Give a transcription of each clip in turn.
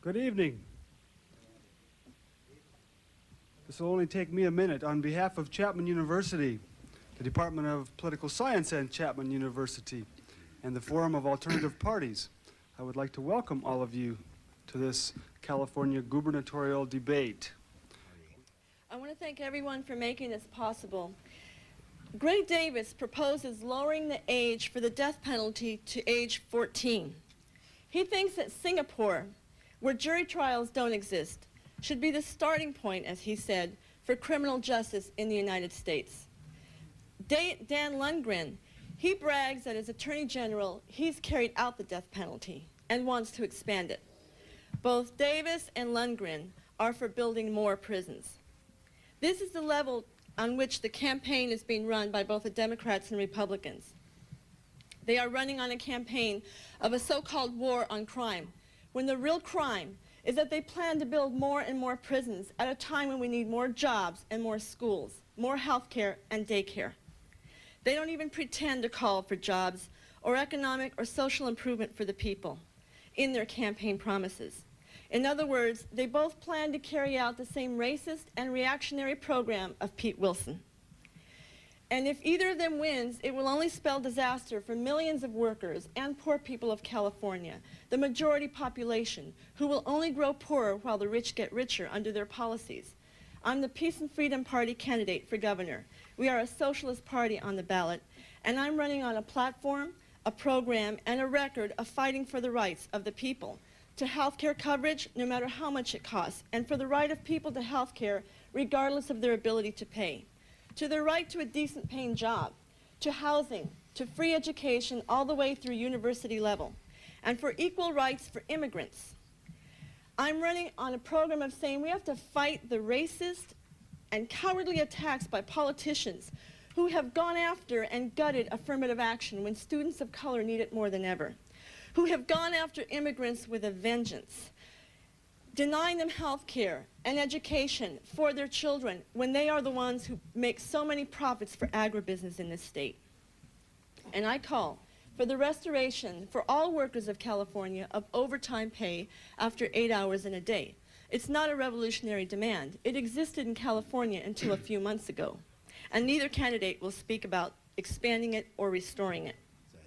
Good evening. This will only take me a minute. On behalf of Chapman University, the Department of Political Science and Chapman University, and the Forum of Alternative Parties, I would like to welcome all of you to this California gubernatorial debate. I want to thank everyone for making this possible. Gray Davis proposes lowering the age for the death penalty to age 14. He thinks that Singapore, where jury trials don't exist, should be the starting point, as he said, for criminal justice in the United States. Dan Lundgren, he brags that as Attorney General, he's carried out the death penalty and wants to expand it. Both Davis and Lundgren are for building more prisons. This is the level on which the campaign is being run by both the Democrats and Republicans. They are running on a campaign of a so-called war on crime, when the real crime is that they plan to build more and more prisons at a time when we need more jobs and more schools, more health care and daycare. They don't even pretend to call for jobs or economic or social improvement for the people in their campaign promises. In other words, they both plan to carry out the same racist and reactionary program of Pete Wilson. And if either of them wins, it will only spell disaster for millions of workers and poor people of California, the majority population, who will only grow poorer while the rich get richer under their policies. I'm the Peace and Freedom Party candidate for governor. We are a socialist party on the ballot, and I'm running on a platform, a program, and a record of fighting for the rights of the people to health care coverage, no matter how much it costs, and for the right of people to health care regardless of their ability to pay, to their right to a decent paying job, to housing, to free education all the way through university level, and for equal rights for immigrants. I'm running on a program of saying we have to fight the racist and cowardly attacks by politicians who have gone after and gutted affirmative action when students of color need it more than ever, who have gone after immigrants with a vengeance, denying them health care and education for their children when they are the ones who make so many profits for agribusiness in this state. And I call for the restoration for all workers of California of overtime pay after 8 hours in a day. It's not a revolutionary demand. It existed in California until a few months ago. And neither candidate will speak about expanding it or restoring it.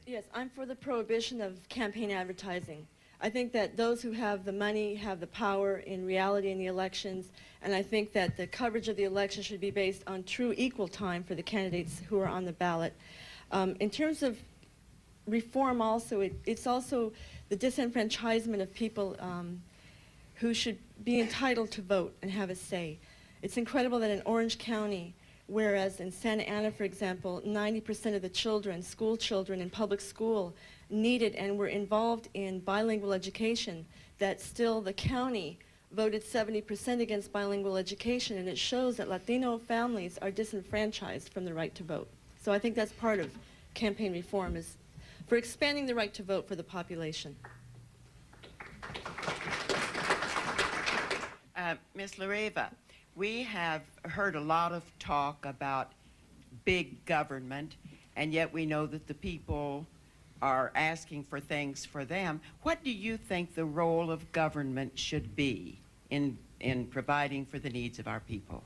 Yes, I'm for the prohibition of campaign advertising. I think that those who have the money have the power in reality in the elections, and I think that the coverage of the election should be based on true equal time for the candidates who are on the ballot. In terms of reform also, it's also the disenfranchisement of people who should be entitled to vote and have a say. It's incredible that in Orange County, whereas in Santa Ana, for example, 90% of the children, school children in public school, needed and were involved in bilingual education, that still the county voted 70% against bilingual education, and it shows that Latino families are disenfranchised from the right to vote. So I think that's part of campaign reform, is for expanding the right to vote for the population. Ms. La Riva, we have heard a lot of talk about big government, and yet we know that the people are asking for things for them. What do you think the role of government should be in providing for the needs of our people?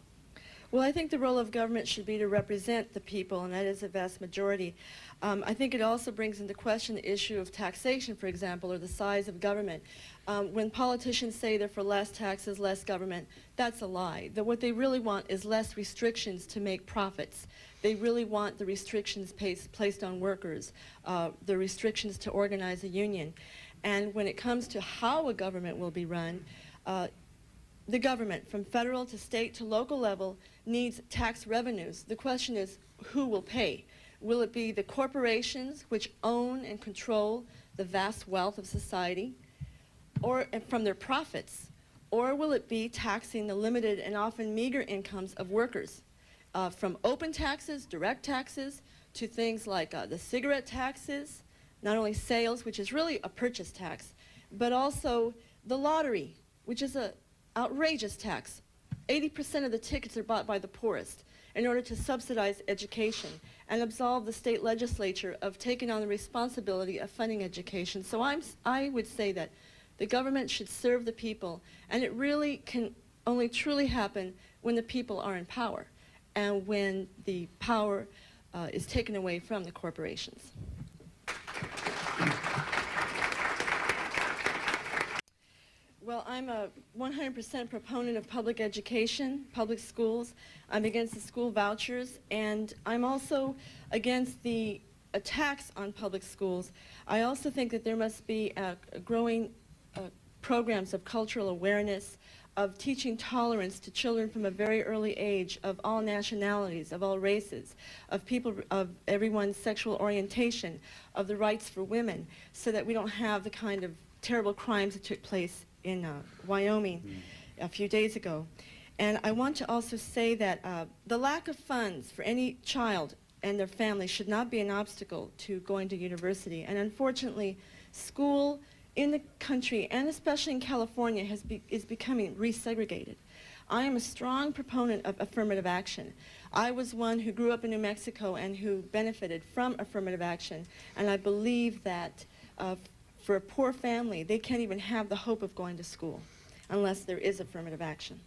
Well, I think the role of government should be to represent the people, and that is a vast majority. I think it also brings into question the issue of taxation, for example, or the size of government. When politicians say they're for less taxes, less government, that's a lie. What they really want is less restrictions to make profits. They really want the restrictions placed on workers, the restrictions to organize a union. And when it comes to how a government will be run, the government, from federal to state to local level, needs tax revenues. The question is, who will pay? Will it be the corporations which own and control the vast wealth of society, or from their profits? Or will it be taxing the limited and often meager incomes of workers? From open taxes, direct taxes, to things like the cigarette taxes, not only sales, which is really a purchase tax, but also the lottery, which is an outrageous tax. 80% of the tickets are bought by the poorest in order to subsidize education and absolve the state legislature of taking on the responsibility of funding education. So I would say that The government should serve the people, and it really can only truly happen when the people are in power and when the power is taken away from the corporations. Well, I'm a 100% proponent of public education, public schools. I'm against the school vouchers, and I'm also against the attacks on public schools. I also think that there must be growing programs of cultural awareness, of teaching tolerance to children from a very early age, of all nationalities, of all races, of people, of everyone's sexual orientation, of the rights for women, so that we don't have the kind of terrible crimes that took place in Wyoming a few days ago. And I want to also say that the lack of funds for any child and their family should not be an obstacle to going to university. And unfortunately, school in the country, and especially in California, is becoming resegregated. I am a strong proponent of affirmative action. I was one who grew up in New Mexico and who benefited from affirmative action, and I believe that for a poor family, they can't even have the hope of going to school unless there is affirmative action.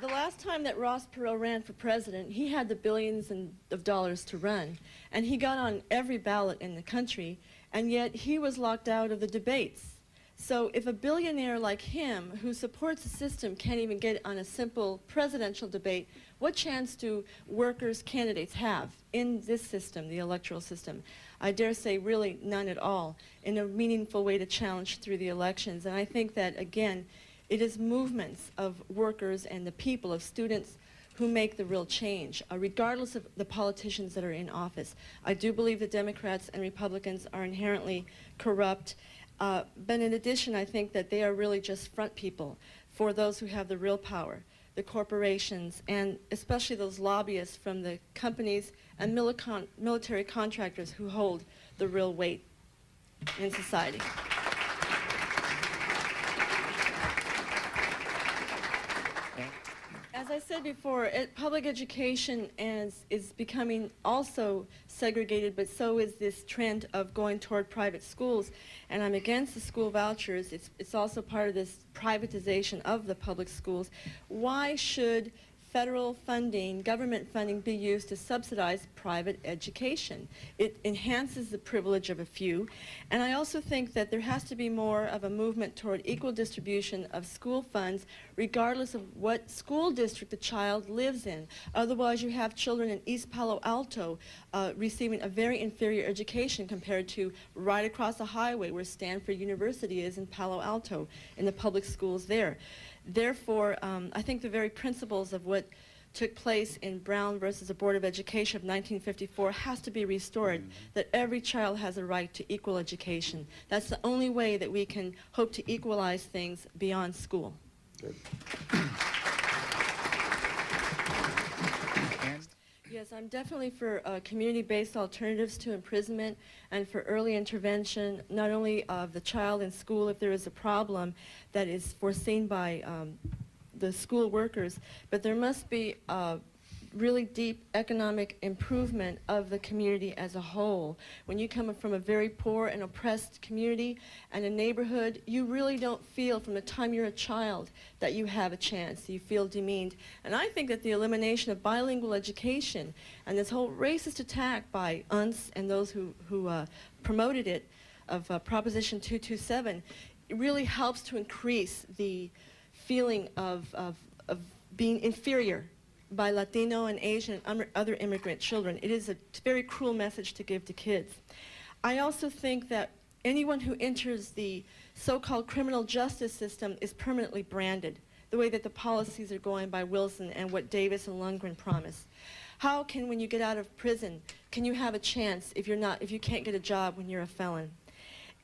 The last time that Ross Perot ran for president, he had the billions of dollars to run, and he got on every ballot in the country, and yet he was locked out of the debates. So if a billionaire like him, who supports the system, can't even get on a simple presidential debate, what chance do workers' candidates have in this system, the electoral system? I dare say really none at all, in a meaningful way to challenge through the elections. And I think that, again, it is movements of workers and the people, of students, who make the real change, regardless of the politicians that are in office. I do believe that Democrats and Republicans are inherently corrupt, but in addition, I think that they are really just front people for those who have the real power, the corporations, and especially those lobbyists from the companies and military contractors who hold the real weight in society. As I said before, public education is becoming also segregated, but so is this trend of going toward private schools. And I'm against the school vouchers. It's also part of this privatization of the public schools. Why should federal funding, government funding, be used to subsidize private education? It enhances the privilege of a few. And I also think that there has to be more of a movement toward equal distribution of school funds, regardless of what school district the child lives in. Otherwise, you have children in East Palo Alto receiving a very inferior education compared to right across the highway where Stanford University is in Palo Alto, in the public schools there. Therefore, I think the very principles of what took place in Brown versus the Board of Education of 1954 has to be restored, that every child has a right to equal education. That's the only way that we can hope to equalize things beyond school. Good. Yes, I'm definitely for community-based alternatives to imprisonment and for early intervention, not only of the child in school if there is a problem that is foreseen by the school workers, but there must be really deep economic improvement of the community as a whole. When you come from a very poor and oppressed community and a neighborhood, you really don't feel from the time you're a child that you have a chance. You feel demeaned. And I think that the elimination of bilingual education and this whole racist attack by UNS and those who promoted it of Proposition 227, it really helps to increase the feeling of being inferior by Latino and Asian and other immigrant children. It is a very cruel message to give to kids. I also think that anyone who enters the so-called criminal justice system is permanently branded, the way that the policies are going by Wilson and what Davis and Lundgren promised. How can, when you get out of prison, can you have a chance if you can't get a job when you're a felon?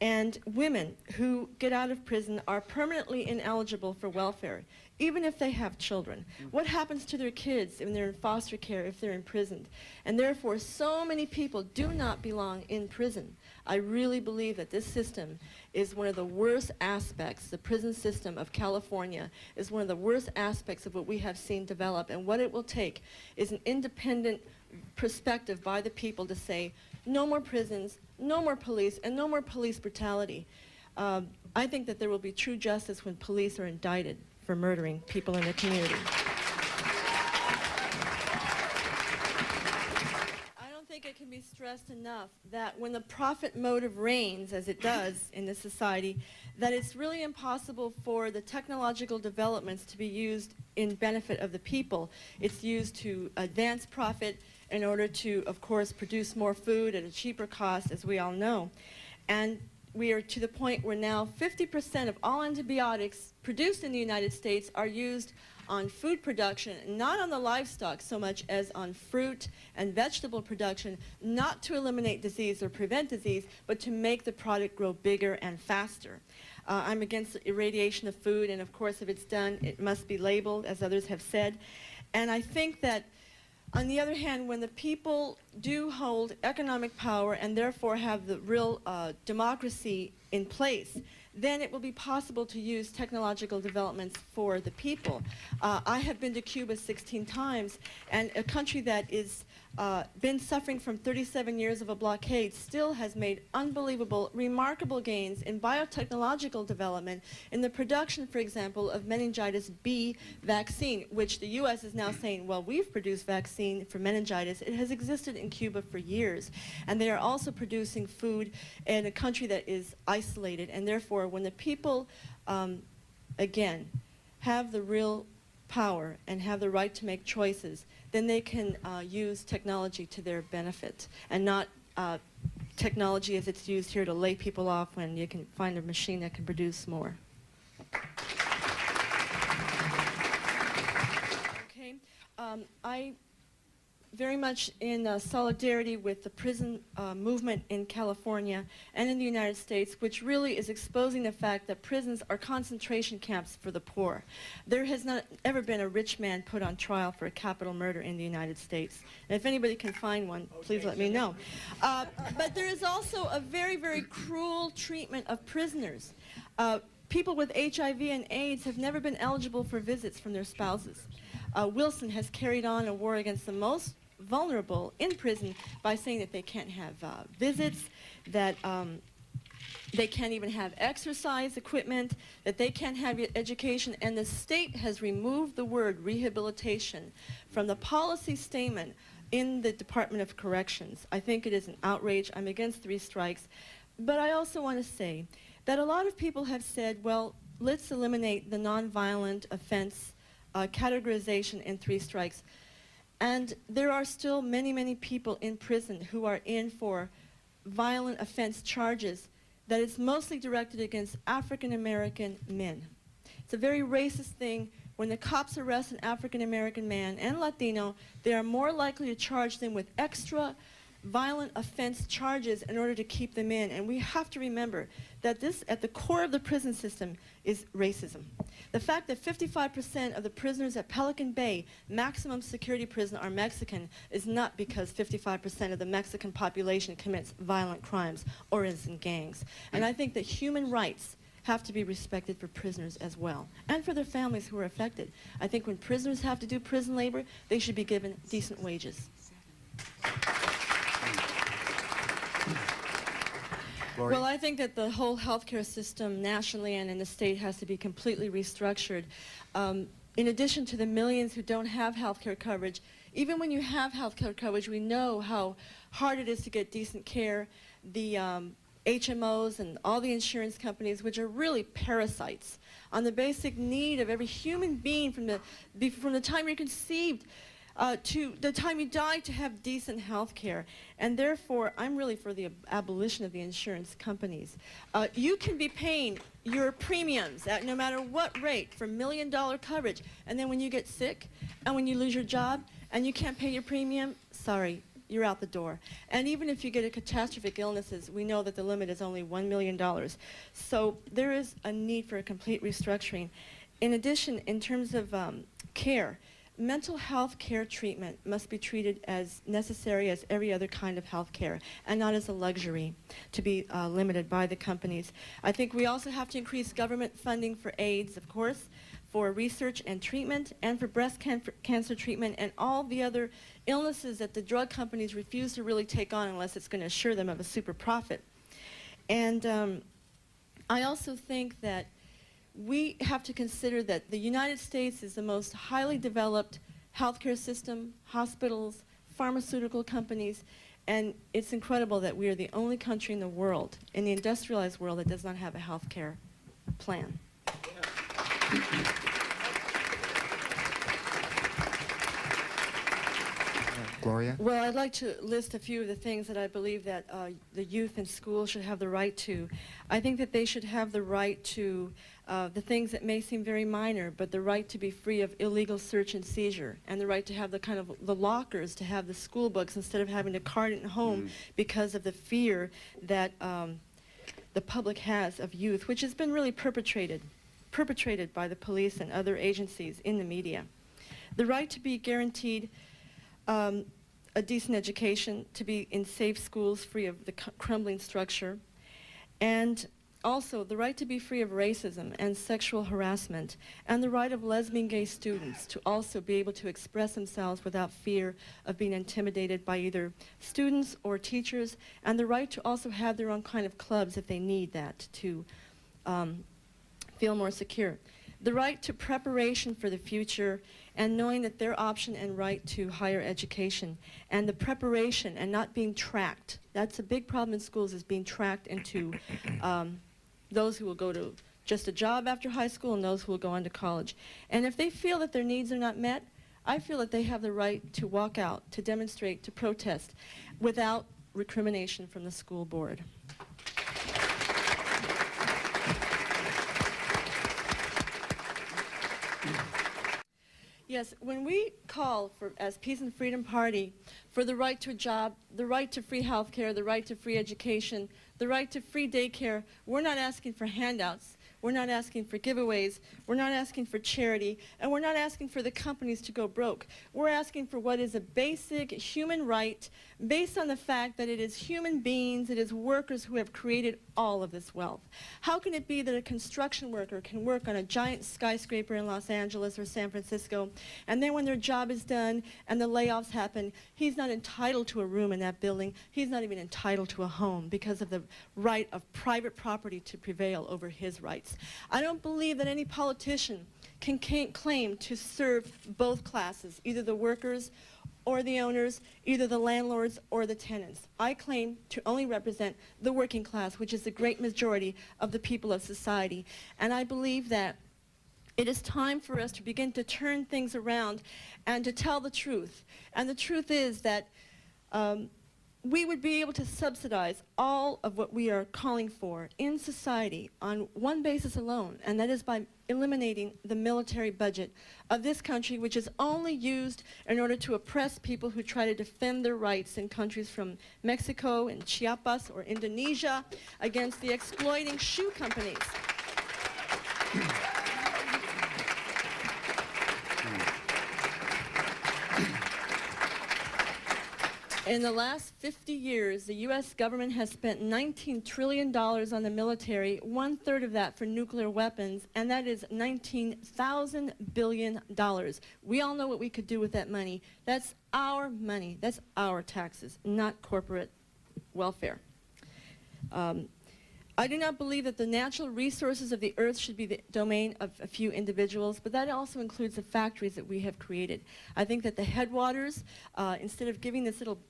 And women who get out of prison are permanently ineligible for welfare, even if they have children. What happens to their kids when they're in foster care, if they're imprisoned? And therefore, so many people do not belong in prison. I really believe that this system is one of the worst aspects. The prison system of California is one of the worst aspects of what we have seen develop. And what it will take is an independent perspective by the people to say, no more prisons, no more police, and no more police brutality. I think that there will be true justice when police are indicted for murdering people in the community. I don't think it can be stressed enough that when the profit motive reigns, as it does in this society, that it's really impossible for the technological developments to be used in benefit of the people. It's used to advance profit in order to, of course, produce more food at a cheaper cost, as we all know. And we are to the point where now 50% of all antibiotics produced in the United States are used on food production, not on the livestock so much as on fruit and vegetable production, not to eliminate disease or prevent disease, but to make the product grow bigger and faster. I'm against irradiation of food, and of course, if it's done, it must be labeled, as others have said. And I think that, on the other hand, when the people do hold economic power and therefore have the real democracy in place, then it will be possible to use technological developments for the people. I have been to Cuba 16 times, and a country that is been suffering from 37 years of a blockade still has made unbelievable, remarkable gains in biotechnological development in the production, for example, of meningitis B vaccine, which the U.S. is now saying, well, we've produced vaccine for meningitis. It has existed in Cuba for years. And they are also producing food in a country that is isolated, and therefore when the people, again, have the real power and have the right to make choices, then they can use technology to their benefit, and not technology as it's used here to lay people off when you can find a machine that can produce more. Okay, I very much in solidarity with the prison movement in California and in the United States, which really is exposing the fact that prisons are concentration camps for the poor. There has not ever been a rich man put on trial for a capital murder in the United States. And if anybody can find one, please let me know. But there is also a very, very cruel treatment of prisoners. People with HIV and AIDS have never been eligible for visits from their spouses. Wilson has carried on a war against the most vulnerable in prison by saying that they can't have visits, that they can't even have exercise equipment, that they can't have education, and the state has removed the word rehabilitation from the policy statement in the Department of Corrections. I think it is an outrage. I'm against 3 strikes. But I also want to say that a lot of people have said, well, let's eliminate the nonviolent offense categorization in 3 strikes. And there are still many, many people in prison who are in for violent offense charges that is mostly directed against African American men. It's a very racist thing. When the cops arrest an African American man and Latino, they are more likely to charge them with extra violent offense charges in order to keep them in. And we have to remember that this, at the core of the prison system, is racism. The fact that 55% of the prisoners at Pelican Bay maximum security prison are Mexican is not because 55% of the Mexican population commits violent crimes or is in gangs. And I think that human rights have to be respected for prisoners as well, and for their families who are affected. I think when prisoners have to do prison labor, they should be given decent wages. Gloria? Well, I think that the whole healthcare system nationally and in the state has to be completely restructured. In addition to the millions who don't have healthcare coverage, even when you have healthcare coverage, we know how hard it is to get decent care. The HMOs and all the insurance companies, which are really parasites on the basic need of every human being from the time you're conceived to the time you die, to have decent health care. And therefore, I'm really for the abolition of the insurance companies. You can be paying your premiums at no matter what rate for $1 million coverage, and then when you get sick and when you lose your job and you can't pay your premium, sorry, you're out the door. And even if you get a catastrophic illnesses, we know that the limit is only $1 million. So there is a need for a complete restructuring. In addition, in terms of care, mental health care treatment must be treated as necessary as every other kind of health care, and not as a luxury to be limited by the companies. I think we also have to increase government funding for AIDS, of course. for research and treatment, and for breast cancer treatment, and all the other illnesses that the drug companies refuse to really take on unless it's going to assure them of a super profit. And I also think that we have to consider that the United States is the most highly developed healthcare system, hospitals, pharmaceutical companies, and it's incredible that we are the only country in the world, in the industrialized world, that does not have a healthcare plan. Gloria? Well, I'd like to list a few of the things that I believe that the youth in school should have the right to. I think that they should have the right to the things that may seem very minor, but the right to be free of illegal search and seizure, and the right to have the lockers, to have the school books instead of having to cart it home because of the fear that the public has of youth, which has been really perpetrated by the police and other agencies in the media. The right to be guaranteed a decent education, to be in safe schools free of the crumbling structure, and also the right to be free of racism and sexual harassment, and the right of lesbian gay students to also be able to express themselves without fear of being intimidated by either students or teachers, and the right to also have their own kind of clubs if they need that to feel more secure. The right to preparation for the future and knowing that their option and right to higher education, and the preparation and not being tracked. That's a big problem in schools, is being tracked into those who will go to just a job after high school and those who will go on to college. And if they feel that their needs are not met, I feel that they have the right to walk out, to demonstrate, to protest without recrimination from the school board. Yes, when we call for, as Peace and Freedom Party, for the right to a job, the right to free health care, the right to free education, the right to free daycare, we're not asking for handouts. We're not asking for giveaways. We're not asking for charity. And we're not asking for the companies to go broke. We're asking for what is a basic human right based on the fact that it is human beings, it is workers who have created all of this wealth. How can it be that a construction worker can work on a giant skyscraper in Los Angeles or San Francisco, and then when their job is done and the layoffs happen, he's not entitled to a room in that building. He's not even entitled to a home because of the right of private property to prevail over his rights. I don't believe that any politician can claim to serve both classes, either the workers or the owners, either the landlords or the tenants. I claim to only represent the working class, which is the great majority of the people of society. And I believe that it is time for us to begin to turn things around and to tell the truth. And the truth is that we would be able to subsidize all of what we are calling for in society on one basis alone, and that is by eliminating the military budget of this country, which is only used in order to oppress people who try to defend their rights in countries from Mexico and Chiapas or Indonesia against the exploiting shoe companies. In the last 50 years, the U.S. government has spent $19 trillion on the military, 1/3 of that for nuclear weapons, and that is $19,000 billion. We all know what we could do with that money. That's our money. That's our taxes, not corporate welfare. I do not believe that the natural resources of the earth should be the domain of a few individuals, but that also includes the factories that we have created. I think that the headwaters, instead of giving this little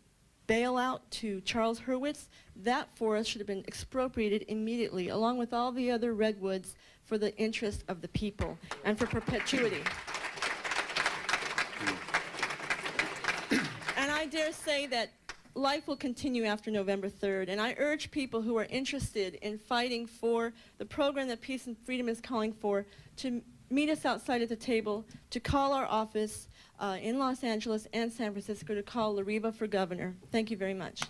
bailout to Charles Hurwitz, that forest should have been expropriated immediately, along with all the other redwoods, for the interest of the people and for perpetuity. And I dare say that life will continue after November 3rd, and I urge people who are interested in fighting for the program that Peace and Freedom is calling for to meet us outside at the table, to call our office in Los Angeles and San Francisco, to call La Riva for governor. Thank you very much.